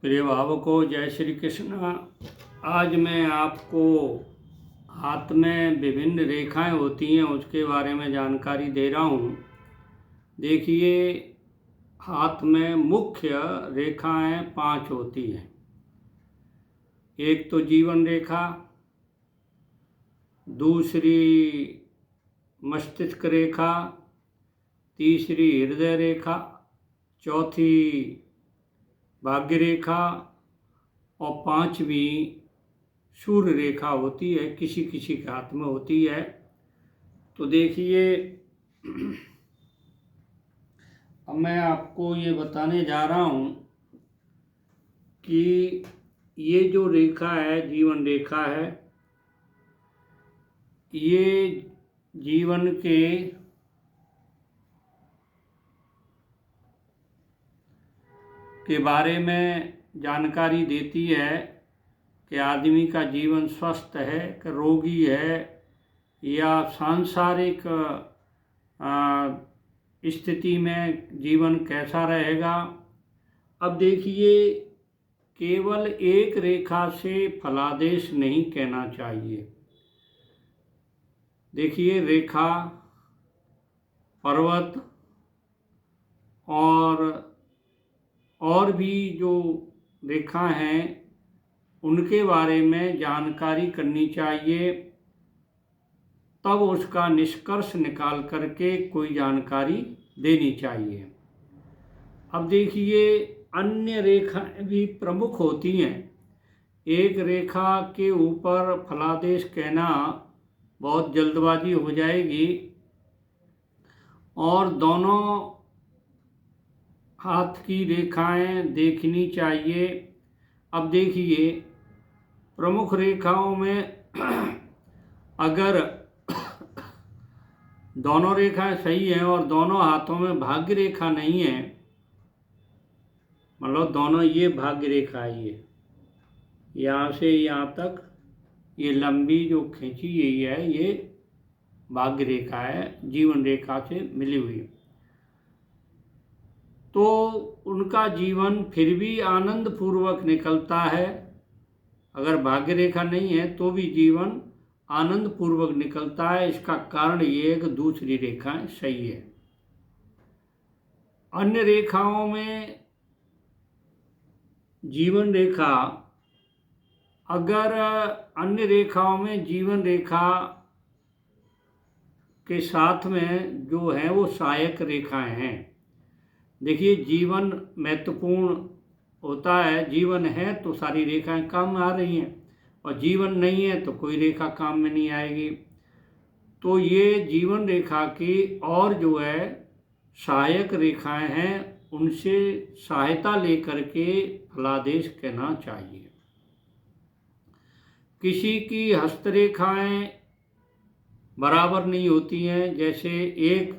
प्रिय भावकों, जय श्री कृष्ण। आज मैं आपको हाथ में विभिन्न रेखाएं होती हैं उसके बारे में जानकारी दे रहा हूँ। देखिए, हाथ में मुख्य रेखाएं 5 होती हैं। एक तो जीवन रेखा, दूसरी मस्तिष्क रेखा, तीसरी हृदय रेखा, चौथी भाग्य रेखा और 5वीं सूर्य रेखा होती है। किसी किसी के हाथ में होती है। तो देखिए, अब मैं आपको ये बताने जा रहा हूँ कि ये जो रेखा है, जीवन रेखा है, ये जीवन के बारे में जानकारी देती है कि आदमी का जीवन स्वस्थ है कि रोगी है या सांसारिक स्थिति में जीवन कैसा रहेगा। अब देखिए, केवल एक रेखा से फलादेश नहीं कहना चाहिए। देखिए, रेखा, पर्वत और भी जो रेखा हैं उनके बारे में जानकारी करनी चाहिए, तब उसका निष्कर्ष निकाल करके कोई जानकारी देनी चाहिए। अब देखिए, अन्य रेखाएं भी प्रमुख होती हैं। एक रेखा के ऊपर फलादेश कहना बहुत जल्दबाजी हो जाएगी और दोनों हाथ की रेखाएं देखनी चाहिए। अब देखिए, प्रमुख रेखाओं में अगर दोनों रेखाएं सही हैं और दोनों हाथों में भाग्य रेखा नहीं है, मतलब दोनों, ये भाग्य रेखा है, ये यहाँ से यहाँ तक ये लंबी जो खींची गई है, ये भाग्य रेखा है, जीवन रेखा से मिली हुई। तो उनका जीवन फिर भी आनंद पूर्वक निकलता है। अगर भाग्य रेखा नहीं है तो भी जीवन आनंद पूर्वक निकलता है। इसका कारण ये है कि दूसरी रेखाएं सही है। अन्य रेखाओं में जीवन रेखा, अगर अन्य रेखाओं में जीवन रेखा के साथ में जो है वो सहायक रेखाएं हैं। देखिए, जीवन महत्वपूर्ण होता है। जीवन है तो सारी रेखाएं काम में आ रही हैं, और जीवन नहीं है तो कोई रेखा काम में नहीं आएगी। तो ये जीवन रेखा की और जो है सहायक रेखाएं हैं, उनसे सहायता लेकर के फलादेश कहना चाहिए। किसी की हस्तरेखाएं बराबर नहीं होती हैं। जैसे एक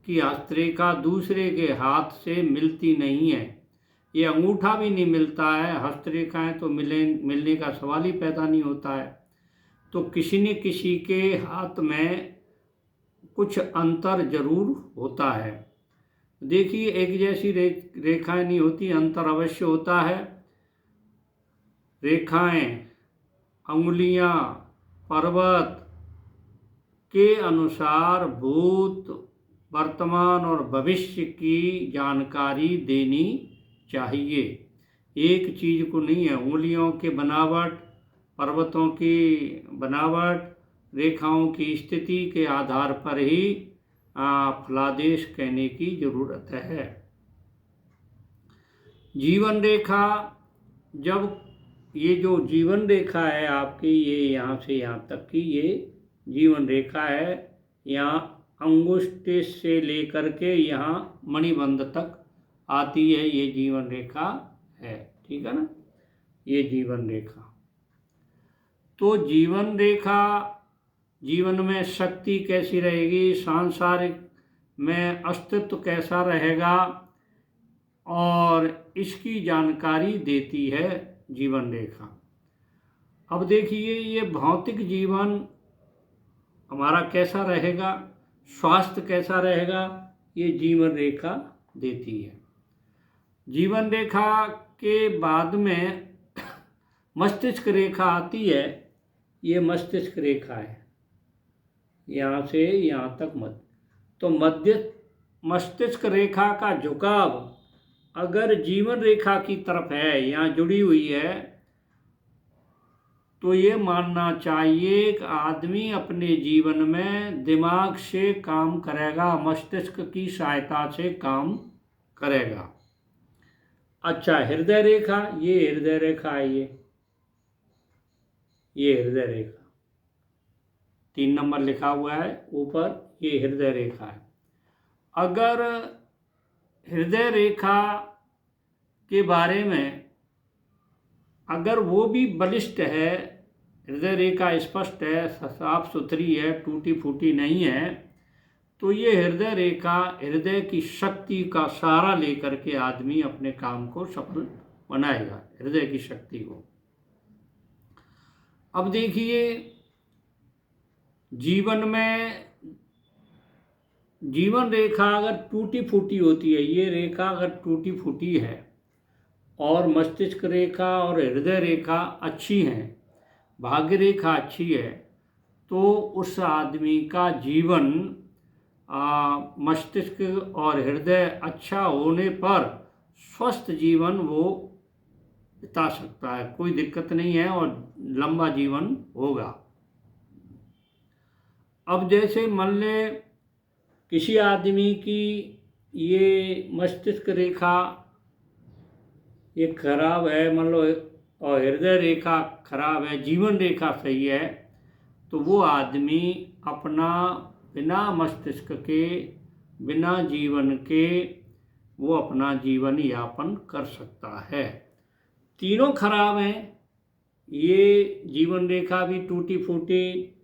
की हस्तरेखा दूसरे के हाथ से मिलती नहीं है, ये अंगूठा भी नहीं मिलता है, हस्तरेखाएं तो मिलने का सवाल ही पैदा नहीं होता है। तो किसी न किसी के हाथ में कुछ अंतर जरूर होता है। देखिए, एक जैसी रेखाएं नहीं होती, अंतर अवश्य होता है। रेखाएं, अंगुलियां, पर्वत के अनुसार भूत, वर्तमान और भविष्य की जानकारी देनी चाहिए। एक चीज़ को नहीं है। उंगलियों के बनावट, पर्वतों की बनावट, रेखाओं की स्थिति के आधार पर ही फलादेश कहने की ज़रूरत है। जीवन रेखा, जब ये जो जीवन रेखा है आपकी, ये यहाँ से यहाँ तक की ये जीवन रेखा है, यहाँ अंगुष्ठ से लेकर के यहाँ मणिबंध तक आती है, ये जीवन रेखा है। ठीक है ना, ये जीवन रेखा। तो जीवन रेखा, जीवन में शक्ति कैसी रहेगी, सांसारिक में अस्तित्व कैसा रहेगा, और इसकी जानकारी देती है जीवन रेखा। अब देखिए, ये भौतिक जीवन हमारा कैसा रहेगा, स्वास्थ्य कैसा रहेगा, ये जीवन रेखा देती है। जीवन रेखा के बाद में मस्तिष्क रेखा आती है। ये मस्तिष्क रेखा है, यहाँ से यहाँ तक तो मध्य मस्तिष्क रेखा का झुकाव अगर जीवन रेखा की तरफ है, यहाँ जुड़ी हुई है, तो ये मानना चाहिए कि आदमी अपने जीवन में दिमाग से काम करेगा, मस्तिष्क की सहायता से काम करेगा। अच्छा, हृदय रेखा, ये हृदय रेखा है, ये हृदय रेखा 3 नंबर लिखा हुआ है ऊपर, ये हृदय रेखा है। अगर हृदय रेखा के बारे में अगर वो भी बलिष्ठ है, हृदय रेखा स्पष्ट है, साफ सुथरी है, टूटी फूटी नहीं है, तो ये हृदय रेखा हृदय की शक्ति का सहारा लेकर के आदमी अपने काम को सफल बनाएगा, हृदय की शक्ति को। अब देखिए, जीवन में जीवन रेखा अगर टूटी फूटी होती है, ये रेखा अगर टूटी फूटी है और मस्तिष्क रेखा और हृदय रेखा अच्छी हैं, भाग्य रेखा अच्छी है, तो उस आदमी का जीवन मस्तिष्क और हृदय अच्छा होने पर स्वस्थ जीवन वो बिता सकता है, कोई दिक्कत नहीं है और लंबा जीवन होगा। अब जैसे मान ले किसी आदमी की ये मस्तिष्क रेखा ये खराब है, मान लो, और हृदय रेखा खराब है, जीवन रेखा सही है, तो वो आदमी अपना बिना मस्तिष्क के, बिना जीवन के वो अपना जीवन यापन कर सकता है। तीनों खराब हैं, ये जीवन रेखा भी टूटी फूटी,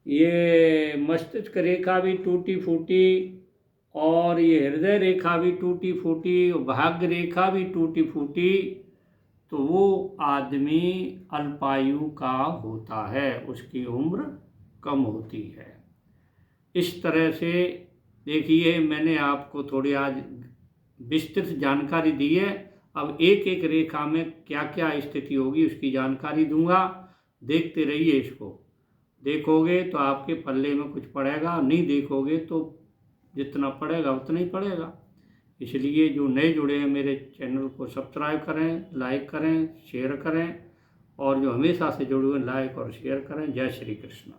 ये मस्तिष्क रेखा भी टूटी फूटी, और ये हृदय रेखा भी टूटी फूटी, भाग्य रेखा भी टूटी फूटी, तो वो आदमी अल्पायु का होता है, उसकी उम्र कम होती है। इस तरह से देखिए, मैंने आपको थोड़ी आज विस्तृत जानकारी दी है। अब एक एक रेखा में क्या क्या स्थिति होगी उसकी जानकारी दूंगा, देखते रहिए। इसको देखोगे तो आपके पल्ले में कुछ पड़ेगा, नहीं देखोगे तो जितना पड़ेगा उतना ही पड़ेगा। इसलिए जो नए जुड़े हैं मेरे चैनल को सब्सक्राइब करें, लाइक करें, शेयर करें, और जो हमेशा से जुड़े हुए लाइक और शेयर करें। जय श्री कृष्ण।